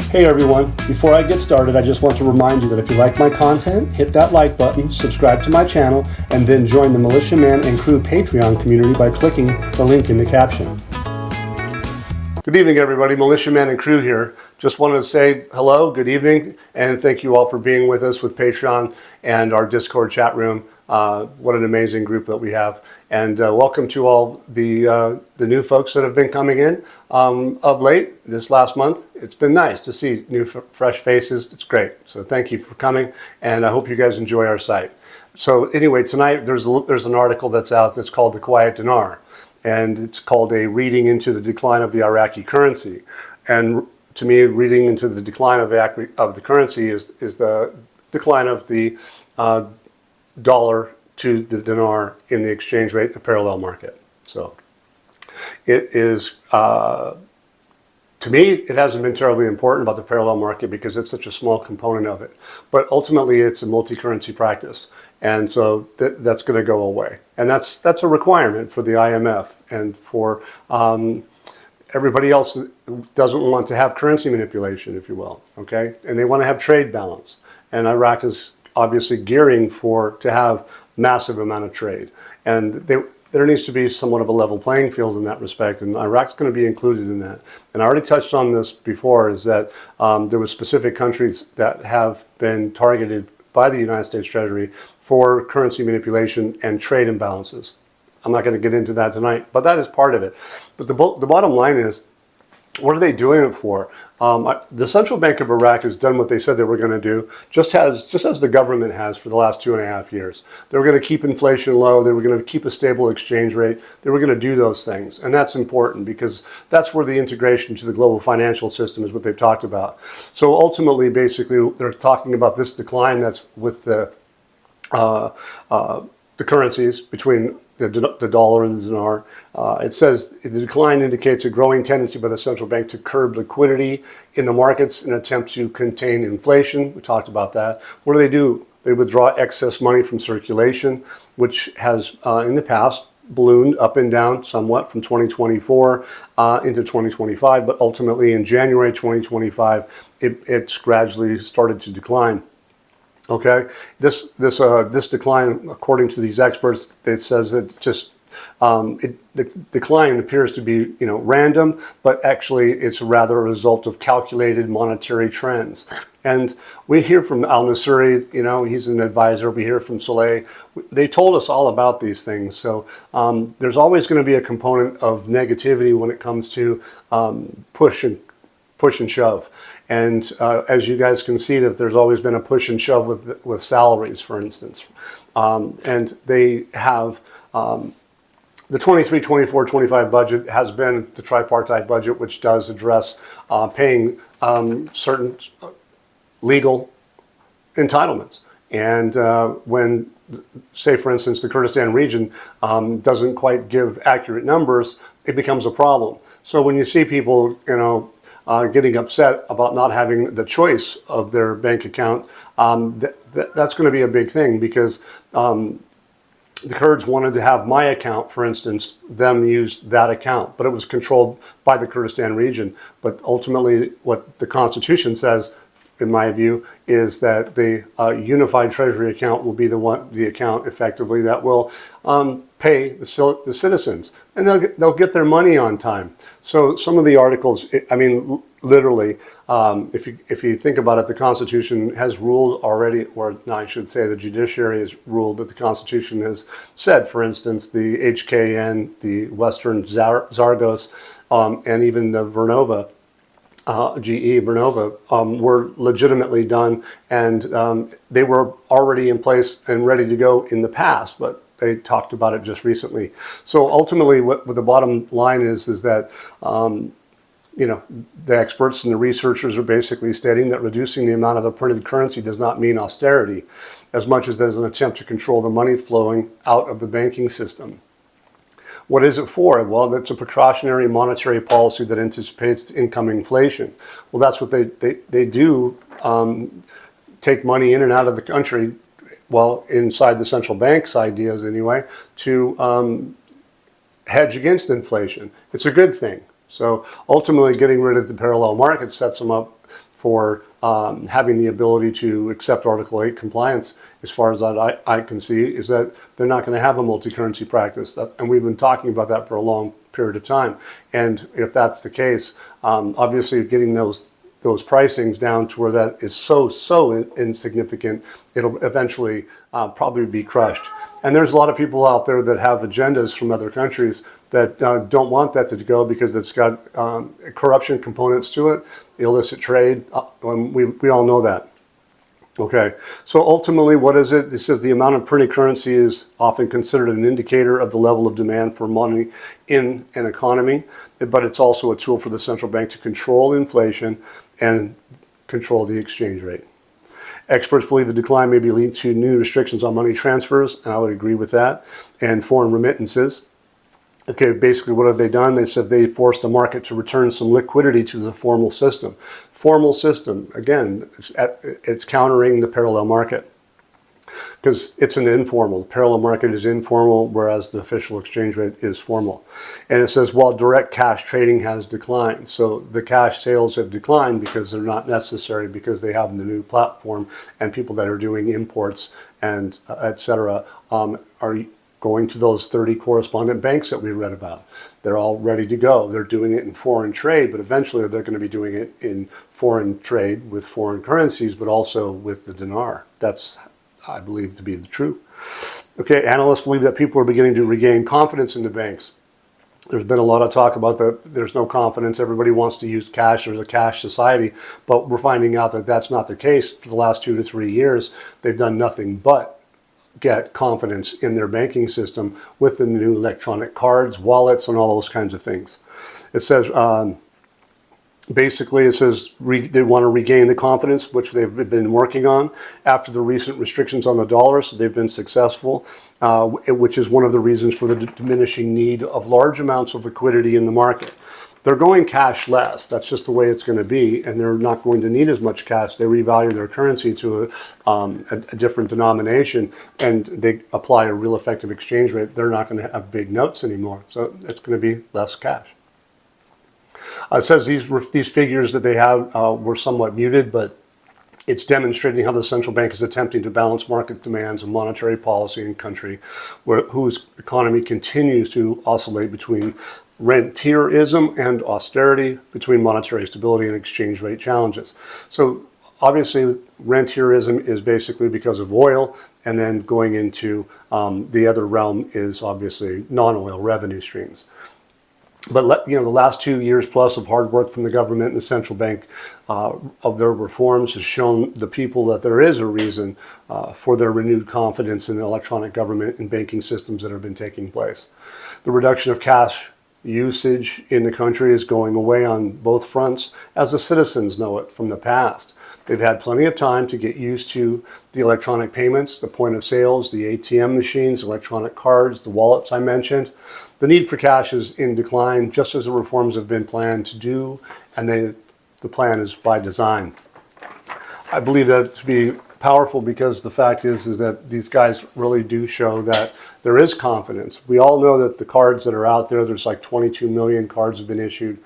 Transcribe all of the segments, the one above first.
Hey everyone, before I get started, I just want to remind you that if you like my content, hit that like button, subscribe to my channel, and then join the Militia Man and Crew Patreon community by clicking the link in the caption. Good evening everybody, Militia Man and Crew here. Just wanted to say hello, good evening, and thank you all for being with us with Patreon and our Discord chat room. What an amazing group that we have. And welcome to all the new folks that have been coming in of late this last month. It's been nice to see new fresh faces. It's great. So thank you for coming, and I hope you guys enjoy our site. So anyway, tonight there's an article that's out that's called The Quiet Dinar, and it's called A Reading into the Decline of the Iraqi Currency. And to me, reading into the decline of the currency is the decline of the dollar to the dinar in the exchange rate, the parallel market. So it is, to me, it hasn't been terribly important about the parallel market because it's such a small component of it. But ultimately, it's a multi-currency practice. And so that's going to go away. And that's a requirement for the IMF and for everybody else doesn't want to have currency manipulation, if you will, okay? And they want to have trade balance. And Iraq is obviously gearing to have massive amount of trade. And there needs to be somewhat of a level playing field in that respect, and Iraq's going to be included in that. And I already touched on this before, is that there were specific countries that have been targeted by the United States Treasury for currency manipulation and trade imbalances. I'm not going to get into that tonight, but that is part of it. But the bottom line is, what are they doing it for? The Central Bank of Iraq has done what they said they were going to do, just as the government has for the last 2.5 years. They were going to keep inflation low. They were going to keep a stable exchange rate. They were going to do those things. And that's important because that's where the integration to the global financial system is what they've talked about. So ultimately, basically, they're talking about this decline that's with the currencies between the dollar and the dinar. It says the decline indicates a growing tendency by the central bank to curb liquidity in the markets in an attempt to contain inflation. We talked about that. What do? They withdraw excess money from circulation, which has in the past ballooned up and down somewhat from 2024 into 2025, but ultimately in January 2025, it's gradually started to decline. Okay, this decline, according to these experts, it says that just the decline appears to be random, but actually it's rather a result of calculated monetary trends. And we hear from Al Nasuri, he's an advisor. We hear from Saleh. They told us all about these things. So there's always going to be a component of negativity when it comes to push and shove. And as you guys can see, that there's always been a push and shove with salaries, for instance. And they have the 23, 24, 25 budget has been the tripartite budget, which does address paying certain legal entitlements. And when, say, for instance, the Kurdistan region doesn't quite give accurate numbers, it becomes a problem. So when you see people, getting upset about not having the choice of their bank account, that's going to be a big thing because the Kurds wanted to have my account, for instance, them use that account, but it was controlled by the Kurdistan region. But ultimately, what the Constitution says, in my view, is that the unified treasury account will be the account effectively that will pay the citizens, and they'll get their money on time. So some of the articles, literally, if you think about it, the Constitution has ruled already, or no, I should say the judiciary has ruled that the Constitution has said, for instance, the HKN, the Western Zagros, and even the Vernova, GE Vernova, were legitimately done, and they were already in place and ready to go in the past, but they talked about it just recently. So ultimately, what the bottom line is that the experts and the researchers are basically stating that reducing the amount of the printed currency does not mean austerity, as much as there's an attempt to control the money flowing out of the banking system. What is it for? Well, that's a precautionary monetary policy that anticipates incoming inflation. Well, that's what they do, take money in and out of the country, well, inside the central bank's ideas anyway, to hedge against inflation. It's a good thing. So ultimately getting rid of the parallel market sets them up for having the ability to accept Article 8 compliance, as far as I can see, is that they're not going to have a multi-currency practice. And we've been talking about that for a long period of time. And if that's the case, obviously getting those pricings down to where that is so insignificant, it'll eventually probably be crushed. And there's a lot of people out there that have agendas from other countries that don't want that to go because it's got corruption components to it, illicit trade, and we all know that. Okay, so ultimately, what is it? It says the amount of printed currency is often considered an indicator of the level of demand for money in an economy, but it's also a tool for the central bank to control inflation and control the exchange rate. Experts believe the decline may be linked to new restrictions on money transfers, and I would agree with that, and foreign remittances. Okay, basically what have they done? They said they forced the market to return some liquidity to the formal system. Formal system, again, it's countering the parallel market because it's an informal. The parallel market is informal, whereas the official exchange rate is formal. And it says, while direct cash trading has declined. So the cash sales have declined because they're not necessary, because they have the new platform, and people that are doing imports and et cetera are going to those 30 correspondent banks that we read about. They're all ready to go. They're doing it in foreign trade, but eventually they're going to be doing it in foreign trade with foreign currencies, but also with the dinar. That's, I believe, to be the truth. Okay, analysts believe that people are beginning to regain confidence in the banks. There's been a lot of talk about that there's no confidence. Everybody wants to use cash. There's a cash society, but we're finding out that that's not the case. For the last 2 to 3 years, they've done nothing but get confidence in their banking system with the new electronic cards, wallets, and all those kinds of things. It says, basically, it says they want to regain the confidence, which they've been working on after the recent restrictions on the dollar. So they've been successful, which is one of the reasons for the diminishing need of large amounts of liquidity in the market. They're going cashless. That's just the way it's going to be, and they're not going to need as much cash. They revalue their currency to a different denomination, and they apply a real effective exchange rate. They're not going to have big notes anymore, so it's going to be less cash. It says these figures that they have were somewhat muted, but it's demonstrating how the central bank is attempting to balance market demands and monetary policy in a country whose economy continues to oscillate between rentierism and austerity, between monetary stability and exchange rate challenges. So obviously rentierism is basically because of oil, and then going into the other realm is obviously non-oil revenue streams. But the last 2 years plus of hard work from the government and the central bank of their reforms has shown the people that there is a reason for their renewed confidence in electronic government and banking systems that have been taking place. The reduction of cash usage in the country is going away on both fronts, as the citizens know it from the past. They've had plenty of time to get used to the electronic payments, the point of sales, the ATM machines, electronic cards, the wallets I mentioned. The need for cash is in decline, just as the reforms have been planned to do, and the plan is by design. I believe that to be powerful because the fact is that these guys really do show that there is confidence. We all know that the cards that are out there, there's like 22 million cards have been issued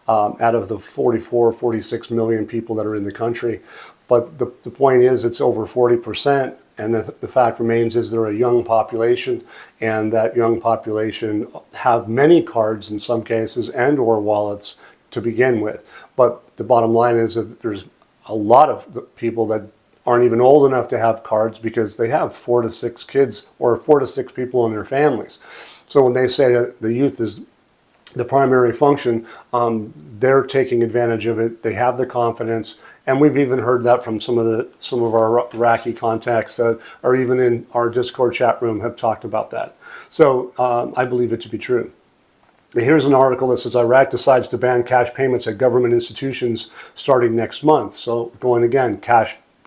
out of the 44, 46 million people that are in the country. But the point is it's over 40%, and the fact remains is they're a young population, and that young population have many cards in some cases and or wallets to begin with. But the bottom line is that there's a lot of people that aren't even old enough to have cards because they have 4 to 6 kids or 4 to 6 people in their families. So when they say that the youth is the primary function, they're taking advantage of it. They have the confidence, and we've even heard that from some of our Iraqi contacts that are even in our Discord chat room have talked about that. So I believe it to be true. Here's an article that says Iraq decides to ban cash payments at government institutions starting next month. So going again,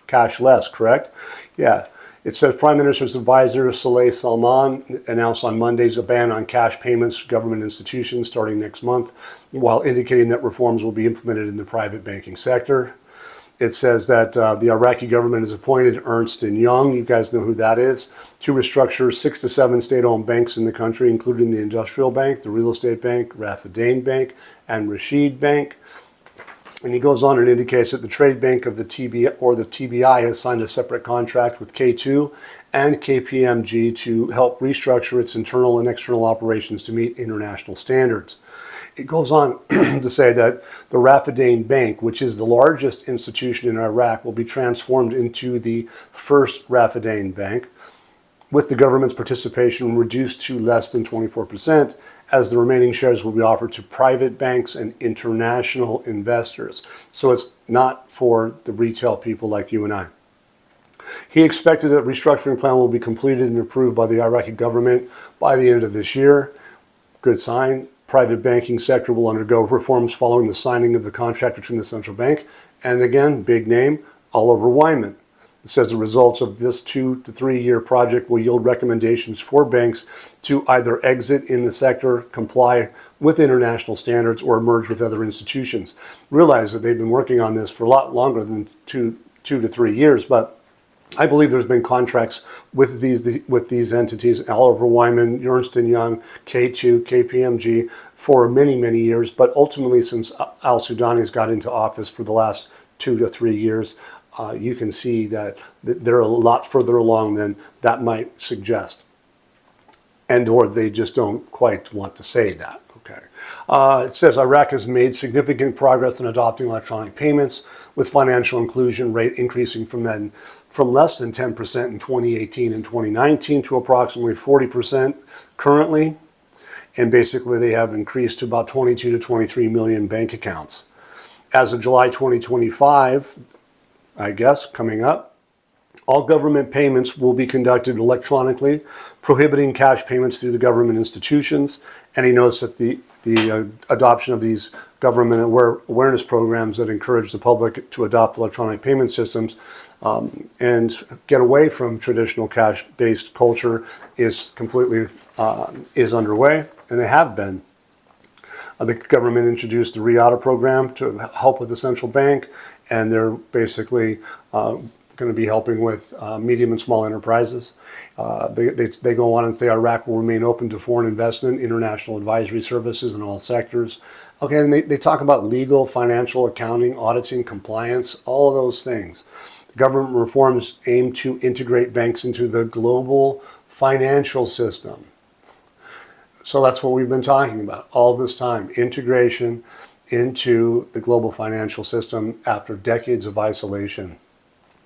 cashless, correct? Yeah. It says Prime Minister's advisor Saleh Salman announced on Mondays a ban on cash payments to government institutions starting next month, while indicating that reforms will be implemented in the private banking sector. It says that the Iraqi government has appointed Ernst & Young, you guys know who that is, to restructure 6 to 7 state-owned banks in the country, including the Industrial Bank, the Real Estate Bank, Rafidane Bank, and Rashid Bank. And he goes on and indicates that the trade bank of the TBI has signed a separate contract with K2 and KPMG to help restructure its internal and external operations to meet international standards. It goes on to say that the Raffidain Bank, which is the largest institution in Iraq, will be transformed into the first Raffidain Bank, with the government's participation reduced to less than 24%, as the remaining shares will be offered to private banks and international investors. So it's not for the retail people like you and I. He expected that restructuring plan will be completed and approved by the Iraqi government by the end of this year. Good sign. Private banking sector will undergo reforms following the signing of the contract between the central bank and, again, big name, Oliver Wyman. It says the results of this 2 to 3 year project will yield recommendations for banks to either exit in the sector, comply with international standards, or merge with other institutions. Realize that they've been working on this for a lot longer than two to 3 years, but I believe there's been contracts with these entities, Oliver Wyman, Ernst & Young, K2, KPMG, for many, many years. But ultimately, since al-Sudani's got into office for the last 2 to 3 years, you can see that they're a lot further along than that might suggest. And or they just don't quite want to say that. Okay. It says Iraq has made significant progress in adopting electronic payments, with financial inclusion rate increasing from less than 10% in 2018 and 2019 to approximately 40% currently. And basically they have increased to about 22 to 23 million bank accounts. As of July 2025, I guess, coming up, all government payments will be conducted electronically, prohibiting cash payments through the government institutions. And he notes that the adoption of these government awareness programs that encourage the public to adopt electronic payment systems and get away from traditional cash-based culture is completely is underway, and they have been. The government introduced the RIATA program to help with the central bank, and they're basically going to be helping with medium and small enterprises. They go on and say Iraq will remain open to foreign investment, international advisory services in all sectors. Okay, and they talk about legal, financial, accounting, auditing, compliance, all of those things. The government reforms aim to integrate banks into the global financial system. So that's what we've been talking about all this time, integration into the global financial system after decades of isolation.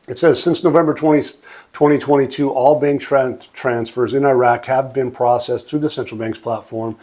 It says, since November 2022, all bank transfers in Iraq have been processed through the central bank's platform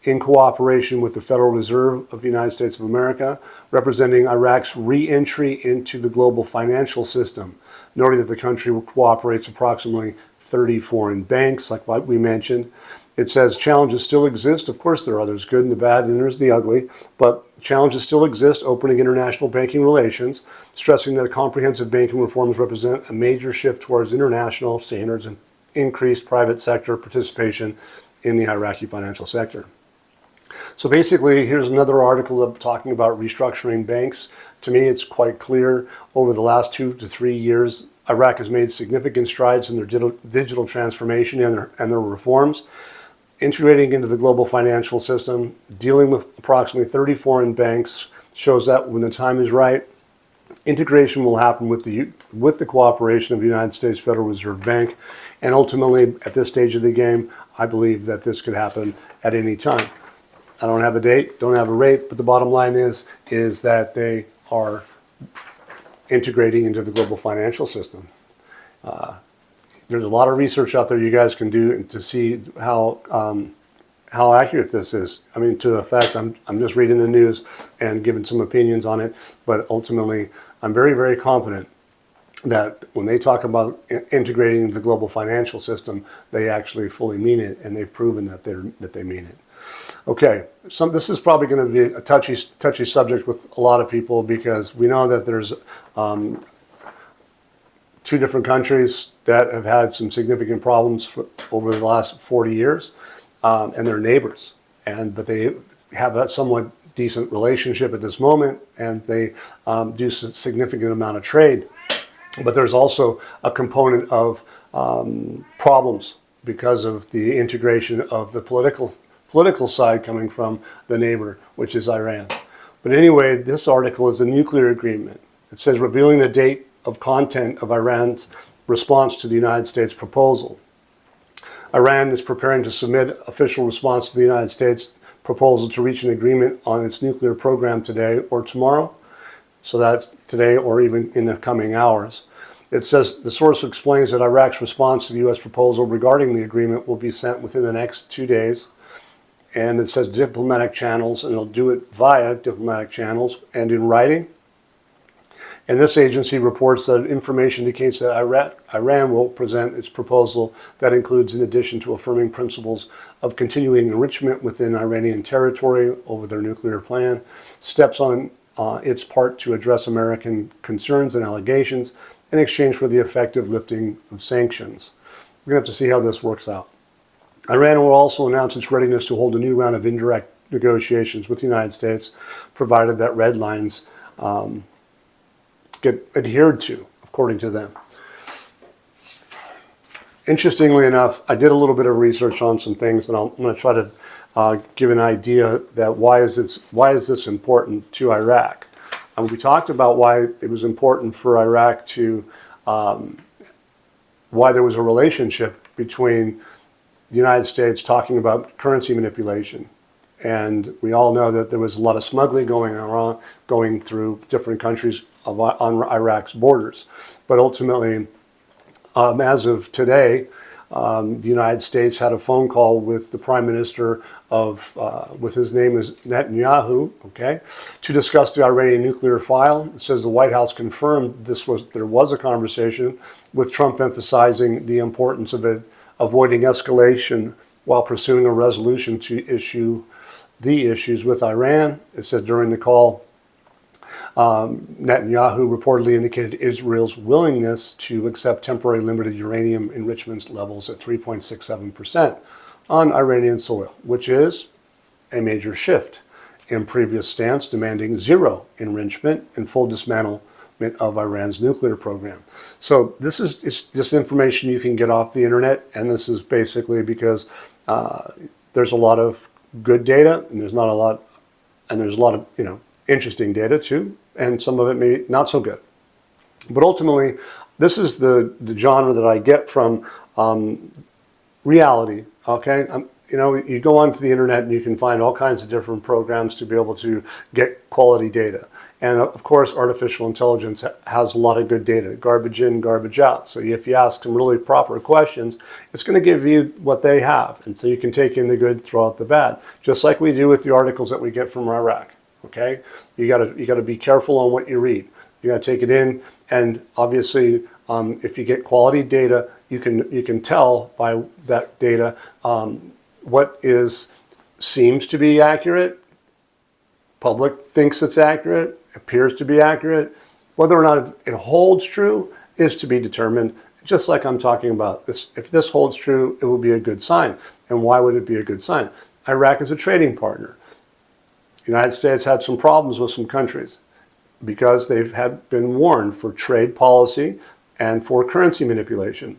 in cooperation with the Federal Reserve of the United States of America, representing Iraq's re-entry into the global financial system, noting that the country cooperates approximately 30 foreign banks, like what we mentioned. It says challenges still exist. Of course, there are others, good and the bad, and there's the ugly, but challenges still exist, opening international banking relations, stressing that comprehensive banking reforms represent a major shift towards international standards and increased private sector participation in the Iraqi financial sector. So basically, here's another article talking about restructuring banks. To me, it's quite clear over the last 2 to 3 years, Iraq has made significant strides in their digital transformation and their reforms, integrating into the global financial system, dealing with approximately 30 foreign banks, shows that when the time is right, integration will happen with the cooperation of the United States Federal Reserve Bank. And ultimately, at this stage of the game, I believe that this could happen at any time. I don't have a date, don't have a rate, but the bottom line is that they are integrating into the global financial system. There's a lot of research out there you guys can do to see how accurate this is. I mean, to the fact I'm just reading the news and giving some opinions on it, but ultimately I'm very, very confident that when they talk about integrating the global financial system, they actually fully mean it, and they've proven that they mean it. Okay, this is probably going to be a touchy subject with a lot of people, because we know that there's 2 different countries that have had some significant problems over the last 40 years, and they're neighbors. But they have a somewhat decent relationship at this moment, and they do a significant amount of trade. But there's also a component of problems because of the integration of the political side coming from the neighbor, which is Iran. But anyway, this article is a nuclear agreement. It says revealing the date of content of Iran's response to the United States proposal. Iran is preparing to submit official response to the United States proposal to reach an agreement on its nuclear program today or tomorrow. So that's today or even in the coming hours. It says the source explains that Iraq's response to the U.S. proposal regarding the agreement will be sent within the next 2 days. And it says diplomatic channels, and they'll do it via diplomatic channels and in writing. And this agency reports that information indicates that Iran will present its proposal that includes, in addition to affirming principles of continuing enrichment within Iranian territory over their nuclear plan, steps on its part to address American concerns and allegations in exchange for the effective lifting of sanctions. We're going to have to see how this works out. Iran will also announce its readiness to hold a new round of indirect negotiations with the United States, provided that red lines get adhered to, according to them. Interestingly enough, I did a little bit of research on some things, and I'm going to try to give an idea that why is this important to Iraq. We talked about why it was important for Iraq to, why there was a relationship between the United States talking about currency manipulation. And we all know that there was a lot of smuggling going through different countries on Iraq's borders. But ultimately, as of today, the United States had a phone call with the Prime Minister of, with his name is Netanyahu, okay, to discuss the Iranian nuclear file. It says the White House confirmed there was a conversation, with Trump emphasizing the importance of it, avoiding escalation while pursuing a resolution to the issues with Iran. It said during the call, Netanyahu reportedly indicated Israel's willingness to accept temporary limited uranium enrichment levels at 3.67% on Iranian soil, which is a major shift in previous stance demanding zero enrichment and full dismantlement of Iran's nuclear program. So this is just information you can get off the internet, and this is basically because there's a lot of good data, and there's a lot of interesting data too, and some of it may not so good. But ultimately, this is the genre that I get from reality. Okay, you go onto the internet and you can find all kinds of different programs to be able to get quality data. And of course, artificial intelligence has a lot of good data, garbage in, garbage out. So if you ask them really proper questions, it's going to give you what they have. And so you can take in the good, throw out the bad, just like we do with the articles that we get from Iraq. Okay, you got to be careful on what you read. You got to take it in, and obviously, if you get quality data, you can tell by that data what seems to be accurate. Public thinks it's accurate, appears to be accurate. Whether or not it holds true is to be determined. Just like I'm talking about this, if this holds true, it will be a good sign. And why would it be a good sign? Iraq is a trading partner. The United States had some problems with some countries because they've been warned for trade policy and for currency manipulation.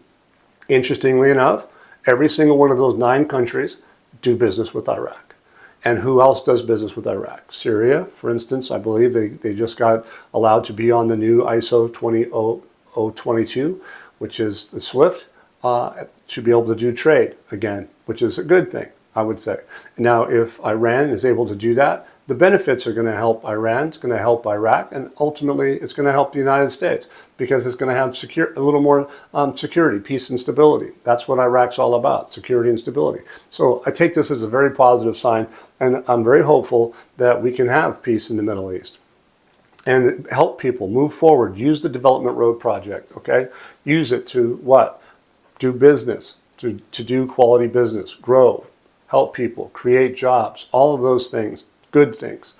Interestingly enough, every single one of those 9 countries do business with Iraq. And who else does business with Iraq? Syria, for instance, I believe they just got allowed to be on the new ISO 20022, which is the SWIFT, to be able to do trade again, which is a good thing, I would say. Now, if Iran is able to do that, the benefits are going to help Iran, it's going to help Iraq, and ultimately it's going to help the United States because it's going to have a little more security, peace, and stability. That's what Iraq's all about, security and stability. So I take this as a very positive sign, and I'm very hopeful that we can have peace in the Middle East and help people move forward. Use the Development Road Project, okay? Use it to what? Do business, to do quality business, grow, help people, create jobs, all of those things. Good things.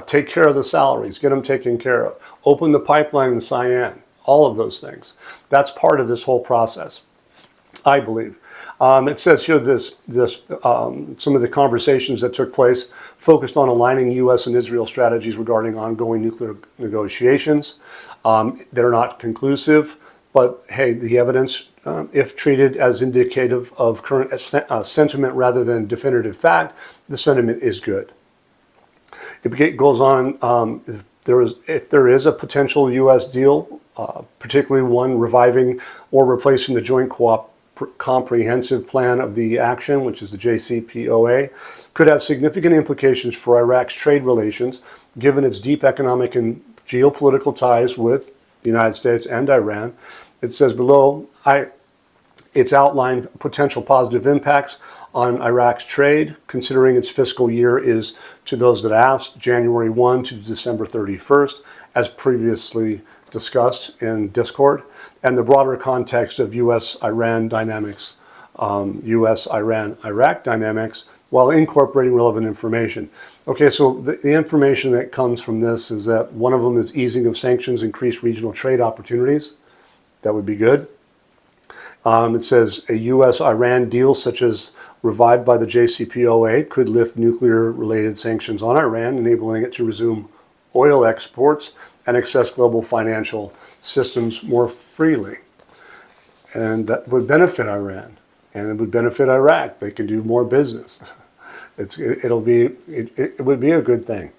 Take care of the salaries, get them taken care of. Open the pipeline in Cyan, all of those things. That's part of this whole process, I believe. It says here some of the conversations that took place focused on aligning U.S. and Israel strategies regarding ongoing nuclear negotiations. They're not conclusive, but hey, the evidence, if treated as indicative of current sentiment rather than definitive fact, the sentiment is good. It goes on, if there is a potential U.S. deal, particularly one reviving or replacing the Joint Comprehensive Plan of the Action, which is the JCPOA, could have significant implications for Iraq's trade relations, given its deep economic and geopolitical ties with the United States and Iran. It says below, it's outlined potential positive impacts on Iraq's trade, considering its fiscal year is, to those that asked, January 1 to December 31st, as previously discussed in Discord, and the broader context of U.S.-Iran dynamics, U.S.-Iran-Iraq dynamics, while incorporating relevant information. Okay, so the information that comes from this is that one of them is easing of sanctions, increased regional trade opportunities. That would be good. It says a U.S.-Iran deal such as revived by the JCPOA could lift nuclear-related sanctions on Iran, enabling it to resume oil exports and access global financial systems more freely. And that would benefit Iran, and it would benefit Iraq. They can do more business. It would be a good thing.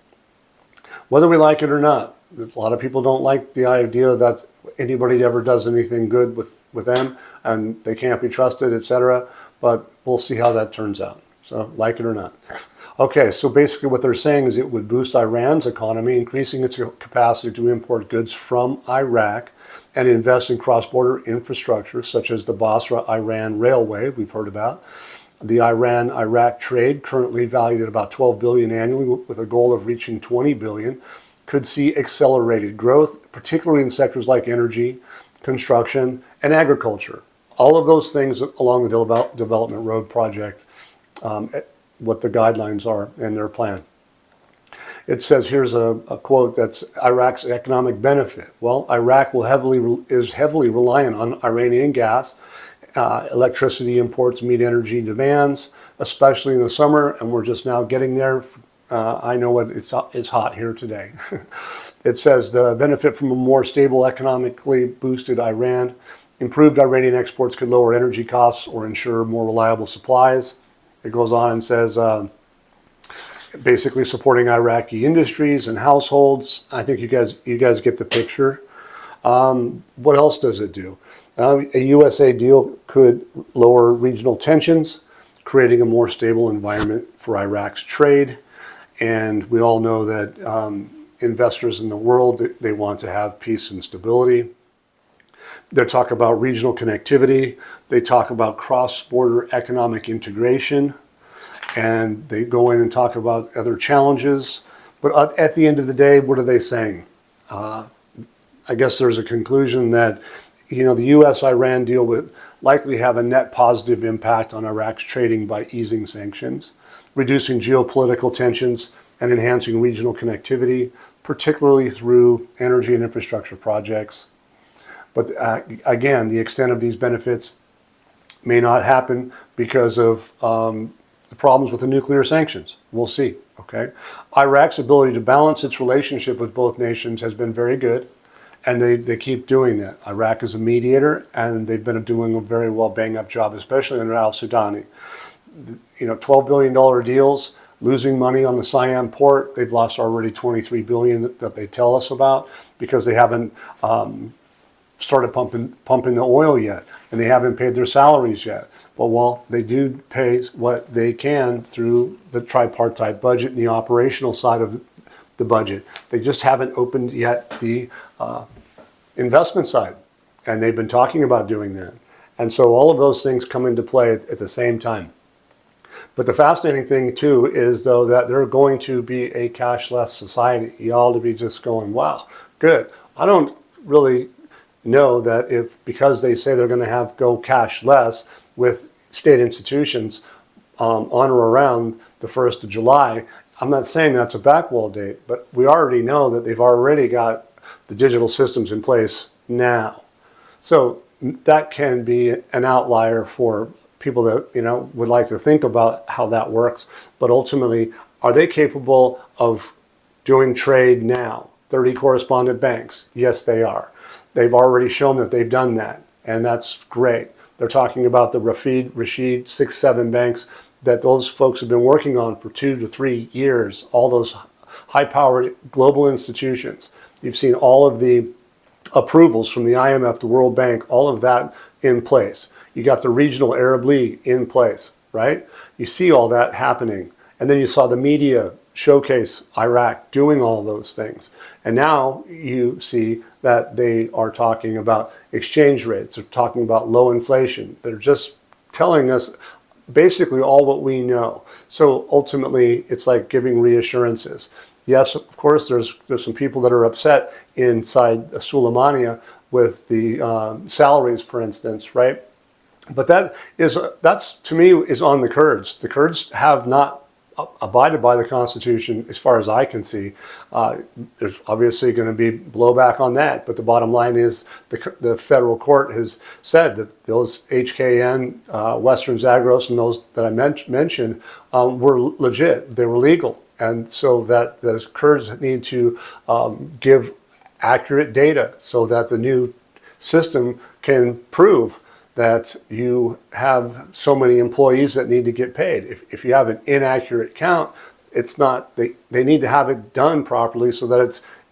Whether we like it or not, a lot of people don't like the idea that anybody ever does anything good with them and they can't be trusted, etc. But we'll see how that turns out. So, like it or not. Okay, so basically what they're saying is it would boost Iran's economy, increasing its capacity to import goods from Iraq and invest in cross-border infrastructure, such as the Basra-Iran Railway we've heard about. The Iran-Iraq trade, currently valued at about $12 billion annually, with a goal of reaching $20 billion, could see accelerated growth, particularly in sectors like energy, construction, and agriculture. All of those things along the Development Road Project, what the guidelines are in their plan. It says, here's a quote that's Iraq's economic benefit. Well, Iraq is heavily reliant on Iranian gas. Electricity imports meet energy demands, especially in the summer, and we're just now getting there. I know it's hot here today. It says the benefit from a more stable, economically boosted Iran. Improved Iranian exports could lower energy costs or ensure more reliable supplies. It goes on and says, basically supporting Iraqi industries and households. I think you guys get the picture. What else does it do? A USA deal could lower regional tensions, creating a more stable environment for Iraq's trade. And we all know that investors in the world, they want to have peace and stability. They talk about regional connectivity. They talk about cross-border economic integration. And they go in and talk about other challenges. But at the end of the day, what are they saying? I guess there's a conclusion that, the U.S.-Iran deal would likely have a net positive impact on Iraq's trading by easing sanctions, reducing geopolitical tensions, and enhancing regional connectivity, particularly through energy and infrastructure projects. But again, the extent of these benefits may not happen because of the problems with the nuclear sanctions. We'll see, okay? Iraq's ability to balance its relationship with both nations has been very good, and they keep doing that. Iraq is a mediator, and they've been doing a very well bang-up job, especially under al-Sudani. $12 billion deals, losing money on the Siam port. They've lost already $23 billion that they tell us about because they haven't started pumping the oil yet, and they haven't paid their salaries yet. But while they do pay what they can through the tripartite budget and the operational side of the budget, they just haven't opened yet the investment side, and they've been talking about doing that. And so all of those things come into play at the same time. But the fascinating thing, too, is, though, that they're going to be a cashless society. You ought to be just going, wow, good. I don't really know that because they say they're going to go cashless with state institutions on or around the 1st of July, I'm not saying that's a backwall date, but we already know that they've already got the digital systems in place now. So that can be an outlier for people that would like to think about how that works. But ultimately, are they capable of doing trade now? 30 correspondent banks, yes, they are. They've already shown that they've done that, and that's great. They're talking about the Rashid 6, 7 banks that those folks have been working on for 2 to 3 years. All those high-powered global institutions. You've seen all of the approvals from the IMF, the World Bank, all of that in place. You got the regional Arab League in place, right? You see all that happening. And then you saw the media showcase Iraq doing all those things. And now you see that they are talking about exchange rates, they're talking about low inflation. They're just telling us basically all what we know. So ultimately, it's like giving reassurances. Yes, of course, there's some people that are upset inside Suleimania with the salaries, for instance, right? But that's to me is on the Kurds. The Kurds have not abided by the Constitution as far as I can see. There's obviously going to be blowback on that, but the bottom line is the federal court has said that those HKN, Western Zagros, and those that I mentioned were legit. They were legal. And so that the Kurds need to give accurate data so that the new system can prove that you have so many employees that need to get paid. If you have an inaccurate count, it's not, they need to have it done properly so that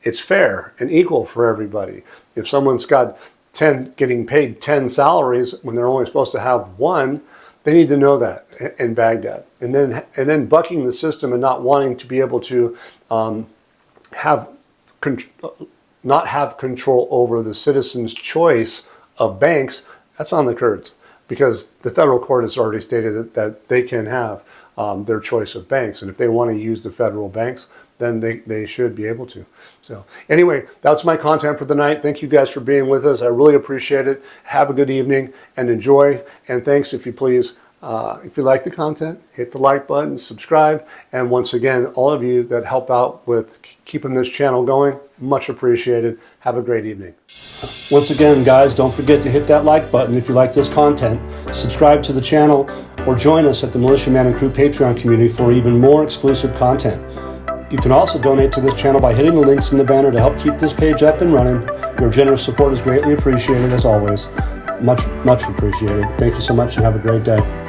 it's fair and equal for everybody. If someone's got getting paid 10 salaries when they're only supposed to have one, they need to know that in Baghdad. And then bucking the system and not wanting to be able to not have control over the citizens' choice of banks, that's on the Kurds, because the federal court has already stated that they can have their choice of banks. And if they want to use the federal banks, then they should be able to. So anyway, that's my content for the night. Thank you guys for being with us. I really appreciate it. Have a good evening and enjoy. And thanks, if you please, if you like the content, hit the like button, subscribe. And once again, all of you that help out with keeping this channel going, much appreciated. Have a great evening. Once again, guys, don't forget to hit that like button if you like this content. Subscribe to the channel or join us at the Militia Man and Crew Patreon community for even more exclusive content. You can also donate to this channel by hitting the links in the banner to help keep this page up and running. Your generous support is greatly appreciated, as always. Much appreciated. Thank you so much and have a great day.